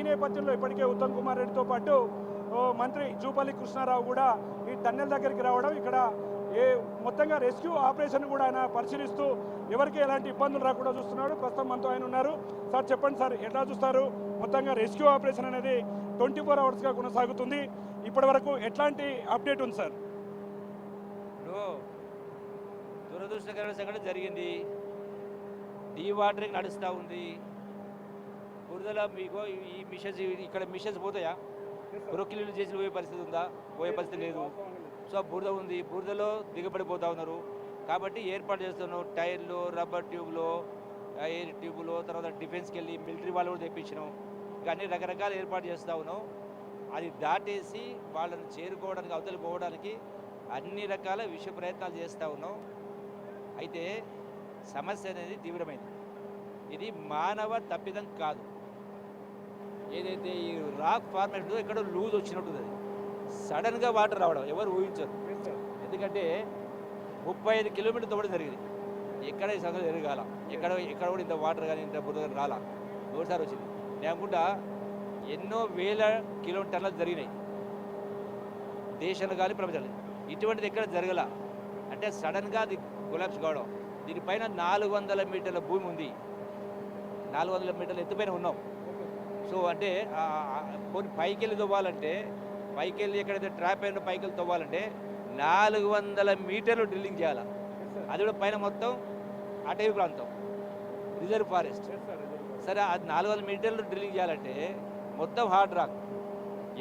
నేపథ్యంలో ఇప్పటికే ఉత్తమ్ కుమార్ రెడ్డితో పాటు మంత్రి జూపల్లి కృష్ణారావు కూడా ఈ టన్నెల్ దగ్గరికి రావడం, ఇక్కడ మొత్తంగా రెస్క్యూ ఆపరేషన్ కూడా ఆయన పరిశీలిస్తూ ఎవరికి ఎలాంటి ఇబ్బందులు రాకుండా చూస్తున్నాడు. ప్రస్తుతం మనతో ఆయన ఉన్నారు. సార్ చెప్పండి సార్, ఎట్లా చూస్తారు? మొత్తంగా రెస్క్యూ ఆపరేషన్ అనేది 24 అవర్స్గా కొనసాగుతుంది. ఇప్పటి వరకు ఎట్లాంటి అప్డేట్ ఉంది సార్? దురదృష్టకరమైన సంఘటన జరిగింది. డీవాటరింగ్ నడుస్తూ ఉంది. బురదలో మీకు ఈ మిషన్స్, ఇక్కడ మిషన్స్ పోతాయా? బ్రొక్కిలీలు చేసి పోయే పరిస్థితి ఉందా? పోయే పరిస్థితి లేదు. సో బురద ఉంది, బురదలో దిగబడిపోతూ ఉన్నారు. కాబట్టి ఏర్పాటు చేస్తున్నాం టైర్లు, రబ్బర్ ట్యూబ్లు, ఎయిర్ ట్యూబ్లు, తర్వాత డిఫెన్స్కి వెళ్ళి మిలిటరీ వాళ్ళు కూడా తెప్పించినాం. ఇక అన్ని రకరకాల ఏర్పాటు చేస్తూ ఉన్నాం. అది దాటేసి వాళ్ళని చేరుకోవడానికి, అవతలి పోవడానికి అన్ని రకాల విషయ ప్రయత్నాలు చేస్తూ ఉన్నాం. అయితే సమస్య అనేది తీవ్రమైంది. ఇది మానవ తప్పిదం కాదు. ఏదైతే ఈ రాక్ ఫార్మేట్ ఎక్కడో లూజ్ వచ్చినట్టుంది. అది సడన్గా వాటర్ రావడం ఎవరు ఊహించరు. ఎందుకంటే 35 కిలోమీటర్లు తవ్వడం జరిగింది. ఎక్కడ ఈ సంగతి జరగాల, ఎక్కడ కూడా ఇంత వాటర్ కానీ ఇంత బురద రాలా. ఒకసారి వచ్చింది. నేను అనుకుంటా ఎన్నో వేల కిలోమీటర్లు జరిగినాయి దేశంలో కానీ ప్రపంచంలో. ఇటువంటిది ఎక్కడ జరగల. అంటే సడన్గా అది కొలాప్స్ కావడం. దీనిపైన 400 మీటర్ల భూమి ఉంది. 400 మీటర్ల ఎత్తుపైన ఉన్నాం. సో అంటే కొన్ని పైకి వెళ్ళి తవ్వాలంటే, పైకి వెళ్ళి ఎక్కడైతే ట్రాప్ అయిన పైకి వెళ్ళి తవ్వాలంటే 400 మీటర్లు డ్రిల్లింగ్ చేయాలి. అది కూడా పైన మొత్తం అటవీ ప్రాంతం, రిజర్వ్ ఫారెస్ట్. సరే, అది 400 మీటర్లు డ్రిల్లింగ్ చేయాలంటే మొత్తం హార్డ్ రాక్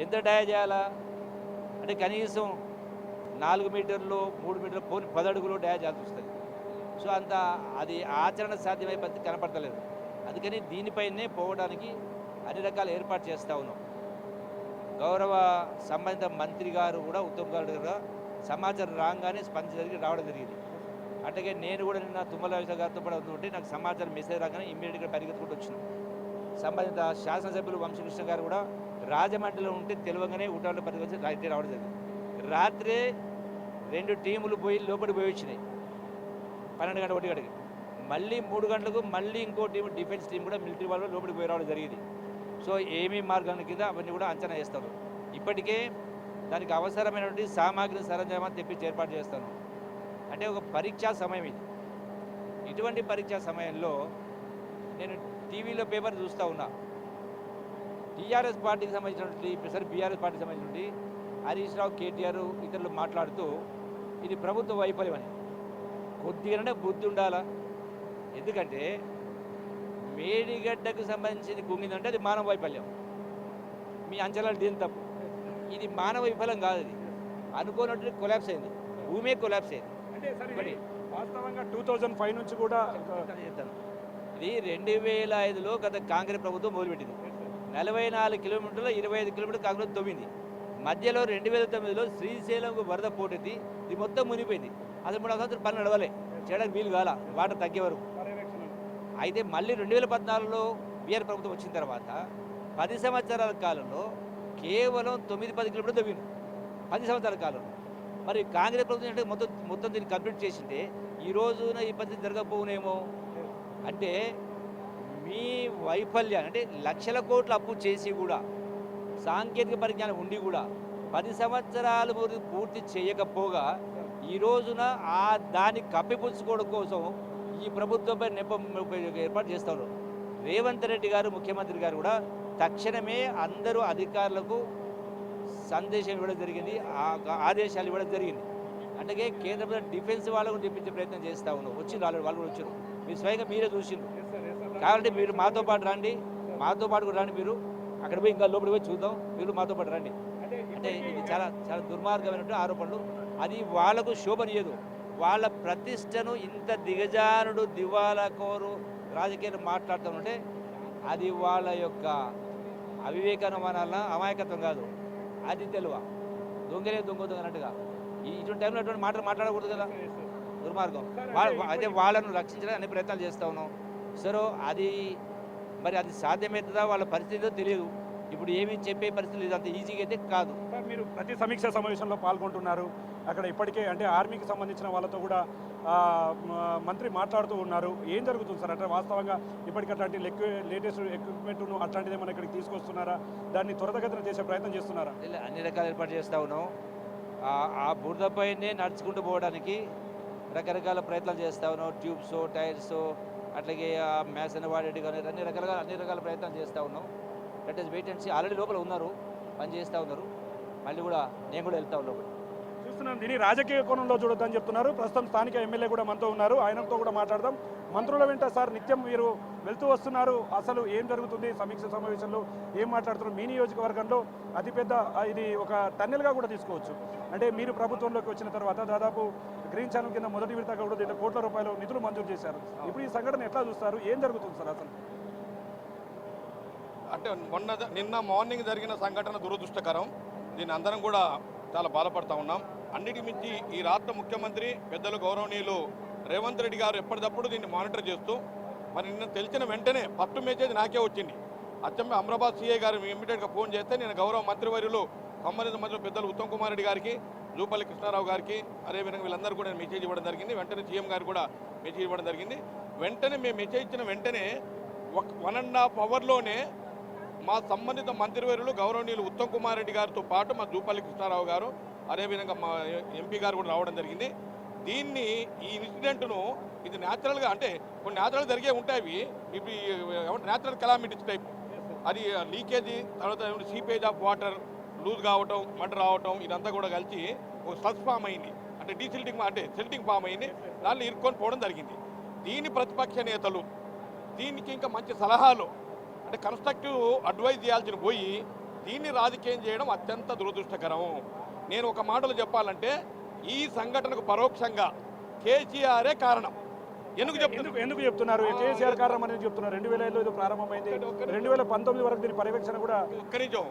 ఎంత డయా చేయాలా? అంటే కనీసం 4 మీటర్లు, 3 మీటర్లు, 10 అడుగులు డయా చేయాల్సి వస్తుంది. సో అంత అది ఆచరణ సాధ్యమయ్యే పద్ధతి కనపడతలేదు. అందుకని దీనిపైనే పోవడానికి అన్ని రకాల ఏర్పాటు చేస్తూ ఉన్నాం. గౌరవ సంబంధిత మంత్రి గారు కూడా, ఉత్తమ్ గారు కూడా సమాచారం రాగానే స్పందించి రావడం జరిగింది. అట్లాగే నేను కూడా నిన్న తుమ్మల గారితో కూడా ఉంటే నాకు సమాచారం మెసేజ్ రాగానే ఇమ్మీడియట్గా పరిగెత్తుకుంటూ వచ్చినాం. సంబంధిత శాసనసభ్యులు వంశకృష్ణ గారు కూడా రాజమండ్రిలో ఉంటే తెలియగానే ఊటాల్లో పరిగెత్తి రావడం జరిగింది. రాత్రే 2 టీములు పోయి లోపలికి పోయి వచ్చినాయి. 12 గంటల 1 గంటకి. మళ్ళీ 3 గంటలకు మళ్ళీ ఇంకో టీం, డిఫెన్స్ టీం కూడా మిలిటరీ వాళ్ళు లోపలికి పోయి రావడం జరిగింది. సో ఏమీ మార్గాల కింద అవన్నీ కూడా అంచనా వేస్తారు. ఇప్పటికే దానికి అవసరమైనటువంటి సామాగ్రి సరంజామాన్ని తెప్పించి ఏర్పాటు చేస్తాను. అంటే ఒక పరీక్షా సమయం ఇది. ఇటువంటి పరీక్షా సమయంలో నేను టీవీలో పేపర్ చూస్తూ ఉన్నా. టీఆర్ఎస్ పార్టీకి సంబంధించినటువంటి, సరే బీఆర్ఎస్ పార్టీకి సంబంధించినటువంటి హరీష్ రావు, కేటీఆర్ ఇతరులు మాట్లాడుతూ ఇది ప్రభుత్వ వైఫల్యం అని. కొద్దిగానే బుద్ధి ఉండాలా? ఎందుకంటే మేడిగడ్డకు సంబంధించింది కుంగిందంటే అది మానవ వైఫల్యం. మీ అంచనాలు దీని తప్పు. ఇది మానవ వైఫల్యం కాదు. అది అనుకోనట్టు కొలాప్స్ అయింది. భూమే కొలాప్స్ అయింది. అంటే వాస్తవంగా 2005 నుంచి కూడా ఇది 2005లో గత కాంగ్రెస్ ప్రభుత్వం మొదలుపెట్టింది. 44 కిలోమీటర్లు, 25 కిలోమీటర్లు కాంగ్రెస్ తవ్వింది. మధ్యలో 2009లో శ్రీశైలంకు వరద పోటెత్తి ఇది మొత్తం మునిగిపోయింది. అసలు 3 సంవత్సరాలు పని నడవలే, చేయడానికి వీలు కాల, వాటర్ తగ్గే వరకు. అయితే మళ్ళీ 2014లో బీఆర్ ప్రభుత్వం వచ్చిన తర్వాత 10 సంవత్సరాల కాలంలో కేవలం 9-10 కిలోమీటర్లు తవ్వింది. 10 సంవత్సరాల కాలంలో. మరి కాంగ్రెస్ ప్రభుత్వం అంటే మొత్తం దీన్ని కంప్లీట్ చేసింటే ఈ రోజున ఈ పరిస్థితి జరగకపోనేమో. అంటే మీ వైఫల్యాన్ని, అంటే లక్షల కోట్ల అప్పు చేసి కూడా, సాంకేతిక పరిజ్ఞానం ఉండి కూడా 10 సంవత్సరాలు పూర్తి చేయకపోగా ఈ రోజున దాన్ని కప్పిపుచ్చుకోవడం కోసం ఈ ప్రభుత్వంపై నెపం ఏర్పాటు చేస్తారు. రేవంత్ రెడ్డి గారు, ముఖ్యమంత్రి గారు కూడా తక్షణమే అందరూ అధికారులకు సందేశం ఇవ్వడం జరిగింది, ఆదేశాలు ఇవ్వడం జరిగింది. అంటే కేంద్ర ప్రభుత్వం డిఫెన్స్ వాళ్ళకు తెప్పించే ప్రయత్నం చేస్తూ ఉన్నాం. వచ్చింది, వాళ్ళు కూడా వచ్చారు. మీరు స్వయంగా మీరే చూసిండ్రు. కాబట్టి మీరు మాతో పాటు రండి, మాతో పాటు కూడా రండి. మీరు అక్కడ పోయి ఇంకా లోపలికి పోయి చూద్దాం, మీరు మాతో పాటు రండి. అంటే ఇది చాలా చాలా దుర్మార్గమైనటువంటి ఆరోపణలు. అది వాళ్లకు శోభనీయదు. వాళ్ళ ప్రతిష్టను ఇంత దిగజారుడు, దివాలాకోరు రాజకీయాలు మాట్లాడుతుంటే అది వాళ్ళ యొక్క అవివేకం అనాలన్నా, అమాయకత్వం కాదు, అది తెలివ. దొంగలే దొంగ అన్నట్టుగా ఇటువంటి టైంలో అటువంటి మాట్లాడకూడదు కదా, దుర్మార్గం. అయితే వాళ్ళను రక్షించడానికి అన్ని ప్రయత్నాలు చేస్తూ ఉన్నాం. సరే, అది మరి అది సాధ్యమవుతుందా, వాళ్ళ పరిస్థితితో తెలియదు. ఇప్పుడు ఏమీ చెప్పే పరిస్థితి లేదు, అంత ఈజీగా అయితే కాదు. మీరు ప్రతి సమీక్ష సమావేశంలో పాల్గొంటున్నారు. అక్కడ ఇప్పటికే అంటే ఆర్మీకి సంబంధించిన వాళ్ళతో కూడా మంత్రి మాట్లాడుతూ ఉన్నారు. ఏం జరుగుతుంది సార్ అంటే వాస్తవంగా ఇప్పటికి అట్లాంటి లేటెస్ట్ ఎక్విప్మెంట్ను అట్లాంటిది ఏమైనా ఇక్కడికి తీసుకొస్తున్నారా? దాన్ని త్వరితగతిన చేసే ప్రయత్నం చేస్తున్నారా? అన్ని రకాల ఏర్పాటు చేస్తూ ఉన్నాం. ఆ బురదపైనే నడుచుకుంటూ పోవడానికి రకరకాల ప్రయత్నాలు చేస్తూ ఉన్నాం. ట్యూబ్స్, టైర్స్, అట్లాగే మ్యాసన్ వాడేటి కానీ అన్ని రకాల ప్రయత్నాలు చేస్తూ ఉన్నాం. That is wait and see. Already లోపల ఉన్నారు, పని చేస్తూ ఉన్నారు. మళ్ళీ కూడా నేను కూడా వెళ్తా ఉన్నాను. చూస్తున్నాం, దీన్ని రాజకీయ కోణంలో చూడొద్దని చెప్తున్నారు. ప్రస్తుతం స్థానిక ఎమ్మెల్యే కూడా మనతో ఉన్నారు, ఆయనతో కూడా మాట్లాడదాం. మంత్రుల వెంట సార్ నిత్యం మీరు వెళ్తూ వస్తున్నారు, అసలు ఏం జరుగుతుంది? సమీక్ష సమావేశంలో ఏం మాట్లాడుతున్నారు? మీ నియోజకవర్గంలో అతిపెద్ద ఇది ఒక టన్నెల్గా కూడా తీసుకోవచ్చు. అంటే మీరు ప్రభుత్వంలోకి వచ్చిన తర్వాత దాదాపు గ్రీన్ ఛానల్ కింద మొదటి విడతగా కూడా 2 కోట్ల రూపాయలు నిధులు మంజూరు చేశారు. ఇప్పుడు ఈ సంఘటన ఎట్లా చూస్తారు? ఏం జరుగుతుంది సార్ అసలు? అంటే నిన్న మార్నింగ్ జరిగిన సంఘటన దురదృష్టకరం. దీన్ని అందరం కూడా చాలా బాధపడతా ఉన్నాం. అన్నిటి మించి ఈ రాష్ట్ర ముఖ్యమంత్రి పెద్దలు గౌరవనీయులు రేవంత్ రెడ్డి గారు ఎప్పటికప్పుడు దీన్ని మానిటర్ చేస్తూ మరి నిన్న తెలిసిన వెంటనే ఫస్ట్ మెసేజ్ నాకే వచ్చింది. అమరాబాద్ సీఏ గారు ఇమ్మీడియట్గా ఫోన్ చేస్తే నేను గౌరవ మంత్రివర్యులు సంబంధిత మంత్రులు పెద్దలు ఉత్తమ్ కుమార్ రెడ్డి గారికి, జూపల్లి కృష్ణారావు గారికి, అదేవిధంగా వీళ్ళందరూ కూడా మెసేజ్ ఇవ్వడం జరిగింది. వెంటనే సీఎం గారు కూడా మెసేజ్ ఇవ్వడం జరిగింది. వెంటనే మేము మెసేజ్ ఇచ్చిన వెంటనే 1.5 అవర్లోనే మా సంబంధిత మంత్రివర్యులు గౌరవనీయులు ఉత్తమ్ కుమార్ రెడ్డి గారితో పాటు మా జూపల్లి కృష్ణారావు గారు, అదేవిధంగా మా ఎంపీ గారు కూడా రావడం జరిగింది. ఈ ఇన్సిడెంట్ను ఇది న్యాచురల్గా అంటే కొన్ని న్యాచురల్ జరిగే ఉంటాయి. ఇప్పుడు న్యాచురల్ కెలామిటీస్ టైప్ అది లీకేజీ, తర్వాత సీపేజ్ ఆఫ్ వాటర్ లూజ్ కావటం, మంట రావటం, ఇదంతా కూడా కలిసి ఒక స్లజ్ ఫామ్ అయింది. అంటే డీసిల్టింగ్ అంటే సెల్టింగ్ ఫామ్ అయింది. దాన్ని ఇరుక్కొని పోవడం జరిగింది. దీని ప్రతిపక్ష నేతలు దీనికి ఇంకా మంచి సలహాలు అంటే కన్స్ట్రక్టివ్ అడ్వైజ్ చేయాల్సిన పోయి దీన్ని రాజకీయం చేయడం అత్యంత దురదృష్టకరం. నేను ఒక మాటలో చెప్పాలంటే ఈ సంఘటనకు పరోక్షంగా కేసీఆరే కారణం. ఎందుకు చెప్తున్నారు? కేసీఆర్ కారణం అనేది చెప్తున్నారు. 2000లో ఇది ప్రారంభమైంది, 2019 వరకు దీని పర్యవేక్షణ కూడా. ఒక్క నిజం,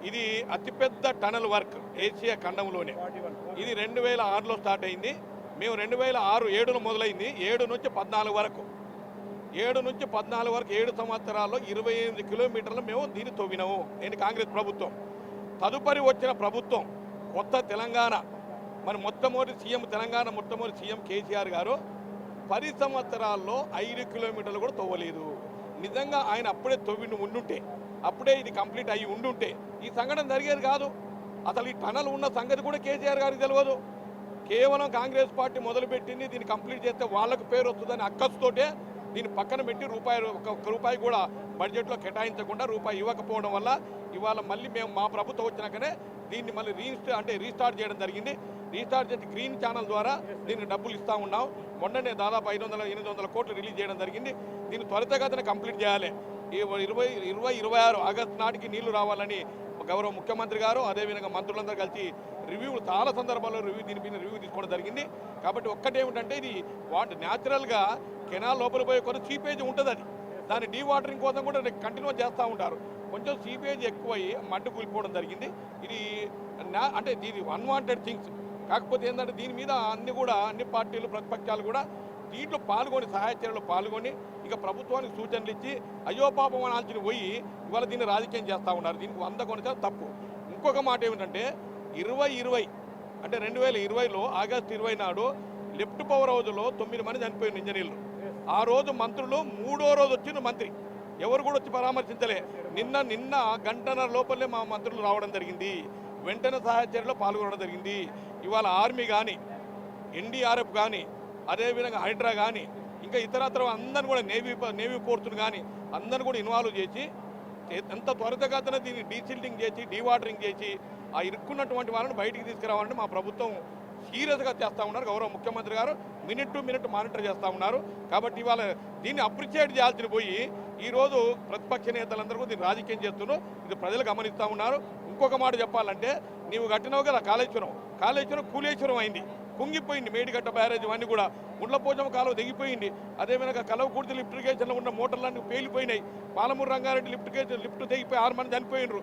ఇది అతిపెద్ద టనల్ వర్క్ ఏషియా ఖండంలోనే. ఇది 2006లో స్టార్ట్ అయింది. మేము 2006-7లో మొదలైంది. 7 నుంచి 14 వరకు 7 సంవత్సరాల్లో 28 కిలోమీటర్లు మేము దీన్ని తవ్వినాము. ఏంటి కాంగ్రెస్ ప్రభుత్వం. తదుపరి వచ్చిన ప్రభుత్వం కొత్త తెలంగాణ మరి తెలంగాణ మొట్టమొదటి సీఎం కేసీఆర్ గారు 10 సంవత్సరాల్లో 5 కిలోమీటర్లు కూడా తవ్వలేదు. నిజంగా ఆయన అప్పుడే తవ్వి ఉండుంటే, అప్పుడే ఇది కంప్లీట్ అయ్యి ఉండుంటే ఈ సంఘటన జరిగేది కాదు. అసలు ఈ టనల్ ఉన్న సంగతి కూడా కేసీఆర్ గారికి తెలియదు. కేవలం కాంగ్రెస్ పార్టీ మొదలుపెట్టింది, దీన్ని కంప్లీట్ చేస్తే వాళ్ళకు పేరు వస్తుందని అక్కస్తోటే దీన్ని పక్కన పెట్టి ఒక్క రూపాయి కూడా బడ్జెట్లో కేటాయించకుండా రూపాయి ఇవ్వకపోవడం వల్ల ఇవాళ మళ్ళీ మేము మా ప్రభుత్వం వచ్చినాకనే దీన్ని మళ్ళీ రీస్టార్ట్ చేయడం జరిగింది. రీస్టార్ట్ చేసి గ్రీన్ ఛానల్ ద్వారా దీనికి డబ్బులు ఇస్తూ ఉన్నాం. మొన్ననే దాదాపు 500-800 కోట్లు రిలీజ్ చేయడం జరిగింది. దీన్ని త్వరితగతిన కంప్లీట్ చేయాలి. ఈ 2026 ఆగస్టు నాటికి నీళ్లు రావాలని గౌరవ ముఖ్యమంత్రి గారు, అదేవిధంగా మంత్రులందరూ కలిసి చాలా సందర్భాల్లో దీని మీద రివ్యూ తీసుకోవడం జరిగింది. కాబట్టి ఒక్కటేమిటంటే ఇది న్యాచురల్గా కెనాల్ లోపల పోయే కొన్ని సీపేజ్ ఉంటుంది. అది దాని డీవాటరింగ్ కోసం కూడా కంటిన్యూ చేస్తూ ఉంటారు. కొంచెం సీపేజ్ ఎక్కువయ్యి మడ్డు కూలిపోవడం జరిగింది. ఇది అంటే దీని అన్వాంటెడ్ థింగ్స్. కాకపోతే ఏంటంటే దీని మీద అన్ని పార్టీలు ప్రతిపక్షాలు కూడా దీంట్లో పాల్గొని సహాయ చర్యలు పాల్గొని ఇక ప్రభుత్వానికి సూచనలు ఇచ్చి అయ్యో పాపం అనాల్సిన పోయి ఇవాళ దీన్ని రాజకీయం చేస్తూ ఉన్నారు. దీనికి 100 కొనిసార్లు తప్పు. ఇంకొక మాట ఏమిటంటే 2020 అంటే 2020లో ఆగస్టు 20 నాడు లెఫ్ట్ పవర్ హౌజ్లో 9 మంది చనిపోయిన ఇంజనీర్లు. ఆ రోజు మంత్రులు 3వ రోజు వచ్చిన మంత్రి ఎవరు కూడా వచ్చి పరామర్శించలే. నిన్న గంటన్నర లోపలే మా మంత్రులు రావడం జరిగింది. వెంటనే సహాయ చర్యలో పాల్గొనడం జరిగింది. ఇవాళ ఆర్మీ కానీ, ఎన్డీఆర్ఎఫ్ కానీ, అదేవిధంగా హైడ్రా కానీ, ఇంకా ఇతరత్ర అందరిని కూడా నేవీ ఫోర్స్ను కానీ అందరిని కూడా ఇన్వాల్వ్ చేసి ఎంత త్వరితగతిన దీన్ని డీసిల్టింగ్ చేసి డీవాటరింగ్ చేసి ఆ ఇరుక్కున్నటువంటి వాళ్ళని బయటికి తీసుకురావాలని మా ప్రభుత్వం సీరియస్గా చేస్తూ ఉన్నారు. గౌరవ ముఖ్యమంత్రి గారు మినిట్ టు మినిట్ మానిటర్ చేస్తూ ఉన్నారు. కాబట్టి ఇవాళ దీన్ని అప్రిషియేట్ చేయాల్సిన పోయి ఈరోజు ప్రతిపక్ష నేతలందరూ దీన్ని రాజకీయం చేస్తున్నారు. ఇది ప్రజలు గమనిస్తూ ఉన్నారు. ఇంకొక మాట చెప్పాలంటే నీవు కట్టినావు కదా కాళేశ్వరం కూలేశ్వరం అయింది, కుంగిపోయింది. మేడిగడ్డ బ్యారేజ్ ఇవన్నీ కూడా గుండ్లపోచమ్మ కాలువ దిగిపోయింది. అదేవిధంగా కలవకుర్తి లిఫ్ట్ ఇరిగేషన్లో ఉన్న మోటార్లన్నీ పేలిపోయినాయి. పాలమూరు రంగారెడ్డి లిఫ్ట్ తెగిపోయి 6 మంది చనిపోయినరు.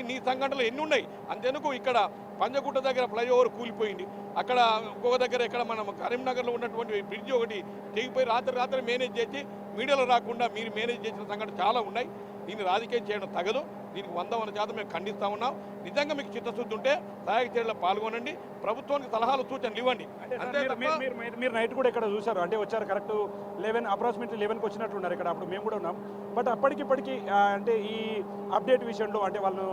నీ సంఘటనలు ఎన్ని ఉన్నాయి అంతెందుకు. ఇక్కడ పంజగుట్ట దగ్గర ఫ్లైఓవర్ కూలిపోయింది. అక్కడ ఇంకొక దగ్గర ఇక్కడ మనం కరీంనగర్లో ఉన్నటువంటి బ్రిడ్జ్ ఒకటి తెగిపోయి రాత్రి మేనేజ్ చేసి మీడియాలో రాకుండా మీరు మేనేజ్ చేసిన సంఘటన చాలా ఉన్నాయి. దీన్ని రాజకీయం చేయడం తగదు. దీనికి 100% మేము ఖండిస్తూ ఉన్నాం. నిజంగా మీకు చిత్తశుద్ధి ఉంటే సహాయక చర్యలో పాల్గొనండి, ప్రభుత్వానికి సలహాలు సూచనలు ఇవ్వండి. అంతే తప్ప మీరు నైట్ కూడా ఇక్కడ చూశారు, అంటే వచ్చారు కరెక్ట్ 11 అప్రాక్సిమేట్లీ 11కి వచ్చినట్లున్నారు ఇక్కడ. అప్పుడు మేము కూడా ఉన్నాం. బట్ అప్పటికిప్పటికీ అంటే ఈ అప్డేట్ విషయంలో అంటే వాళ్ళు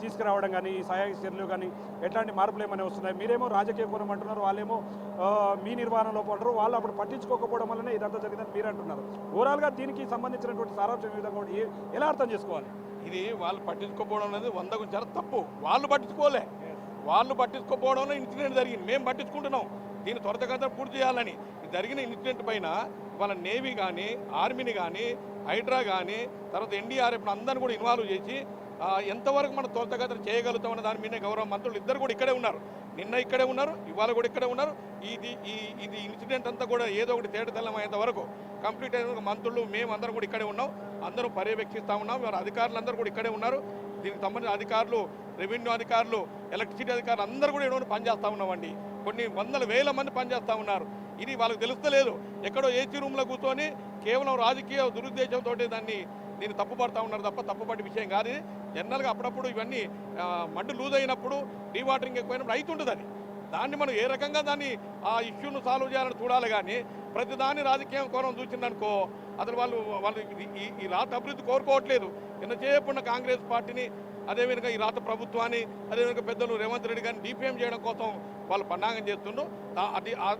తీసుకురావడం కానీ ఈ సహాయక చర్యలు కానీ ఎట్లాంటి మార్పులు ఏమైనా వస్తున్నాయి? మీరేమో రాజకీయ కోణం అంటున్నారు, వాళ్ళేమో మీ నిర్వహణలో అంటారు. వాళ్ళు అప్పుడు పట్టించుకోకపోవడం వల్లనే ఇదంతా జరిగిందని మీరు అంటున్నారు. ఓవరాల్గా దీనికి సంబంధించినటువంటి సారాంశం ఈ విధంగా ఎలా అర్థం చేసుకోవాలి? ఇది వాళ్ళు పట్టించుకోకపోవడం అనేది 100కు చాలా తప్పు. వాళ్ళు పట్టించుకోకపోవడంలో ఇన్సిడెంట్ జరిగింది. మేము పట్టించుకుంటున్నాం దీన్ని త్వరితగతిన పూర్తి చేయాలని. జరిగిన ఇన్సిడెంట్ పైన వాళ్ళ నేవీ కానీ, ఆర్మీని కానీ, హైడ్రా కానీ, తర్వాత ఎన్డీఆర్ఎఫ్ అందరిని కూడా ఇన్వాల్వ్ చేసి ఎంతవరకు మనం త్వరితగతిన చేయగలుగుతామన్న దాని మీద గౌరవ మంత్రులు ఇద్దరు కూడా ఇక్కడే ఉన్నారు. నిన్న ఇక్కడే ఉన్నారు, ఇవాళ కూడా ఇక్కడే ఉన్నారు. ఇది ఇన్సిడెంట్ అంతా కూడా ఏదో ఒకటి తేటతెల్లమయ్యేంత వరకు కంప్లీట్ అయిన మంత్రులు మేము అందరం కూడా ఇక్కడే ఉన్నాం. అందరూ పర్యవేక్షిస్తూ ఉన్నాం. వారి అధికారులందరూ కూడా ఇక్కడే ఉన్నారు. దీనికి సంబంధించిన అధికారులు, రెవెన్యూ అధికారులు, ఎలక్ట్రిసిటీ అధికారులు అందరూ కూడా ఎన్నో పనిచేస్తూ ఉన్నామండి. కొన్ని వందల వేల మంది పనిచేస్తూ ఉన్నారు. ఇది వాళ్ళకి తెలుస్తలేదు. ఎక్కడో ఏసీ రూమ్లో కూర్చొని కేవలం రాజకీయ దురుద్దేశంతో దీన్ని తప్పుపడతా ఉన్నారు తప్ప తప్పుపడే విషయం కాదు. జనరల్గా అప్పుడప్పుడు ఇవన్నీ మడ్డు లూజ్ అయినప్పుడు, డీవాటరింగ్ ఎక్కువైనప్పుడు అవుతుంటుంది. అది దాన్ని మనం ఏ రకంగా దాన్ని ఆ ఇష్యూను సాల్వ్ చేయాలని చూడాలి. కానీ ప్రతిదాన్ని రాజకీయం కోణం చూసిందనుకో అసలు వాళ్ళు ఈ రాష్ట్ర అభివృద్ధి కోరుకోవట్లేదు. ఎంతసేపున్న కాంగ్రెస్ పార్టీని, అదేవిధంగా ఈ రాష్ట్ర ప్రభుత్వాన్ని, అదేవిధంగా పెద్దలు రేవంత్ రెడ్డి గారిని డిపిఎం చేయడం కోసం వాళ్ళు పన్నాగం చేస్తుండ్రు.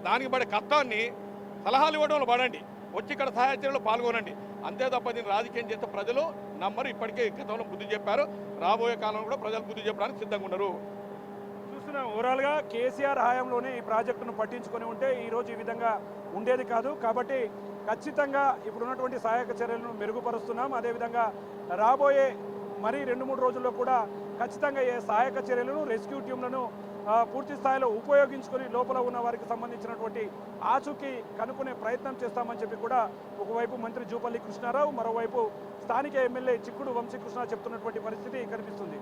దానికి పడే కష్టాన్ని సలహాలు ఇవ్వడంలో పడండి, వచ్చి ఇక్కడ సహాయ చర్యలో పాల్గొనండి. అంతే తప్ప దీన్ని రాజకీయం చేస్తే ప్రజలు నమ్మరు. ఇప్పటికే గతంలో బుద్ధి చెప్పారు. రాబోయే కాలంలో కూడా ప్రజలు బుద్ధి చెప్పడానికి సిద్ధంగా ఉన్నారు. చూస్తున్నాం ఓవరాల్గా కేసీఆర్ హయాంలోనే ఈ ప్రాజెక్టును పట్టించుకొని ఉంటే ఈరోజు ఈ విధంగా ఉండేది కాదు. కాబట్టి ఖచ్చితంగా ఇప్పుడున్నటువంటి సహాయక చర్యలను మెరుగుపరుస్తున్నాం. అదేవిధంగా రాబోయే మరి 2-3 రోజుల్లో కూడా ఖచ్చితంగా ఈ సహాయక చర్యలను, రెస్క్యూ టీంలను పూర్తి స్థాయిలో ఉపయోగించుకొని లోపల ఉన్న వారికి సంబంధించినటువంటి ఆచూకీ కనుక్కునే ప్రయత్నం చేస్తామని చెప్పి కూడా ఒకవైపు మంత్రి జూపల్లి కృష్ణారావు, మరోవైపు స్థానిక ఎమ్మెల్యే చిక్కుడు వంశీకృష్ణ చెప్తున్నటువంటి పరిస్థితి కనిపిస్తుంది.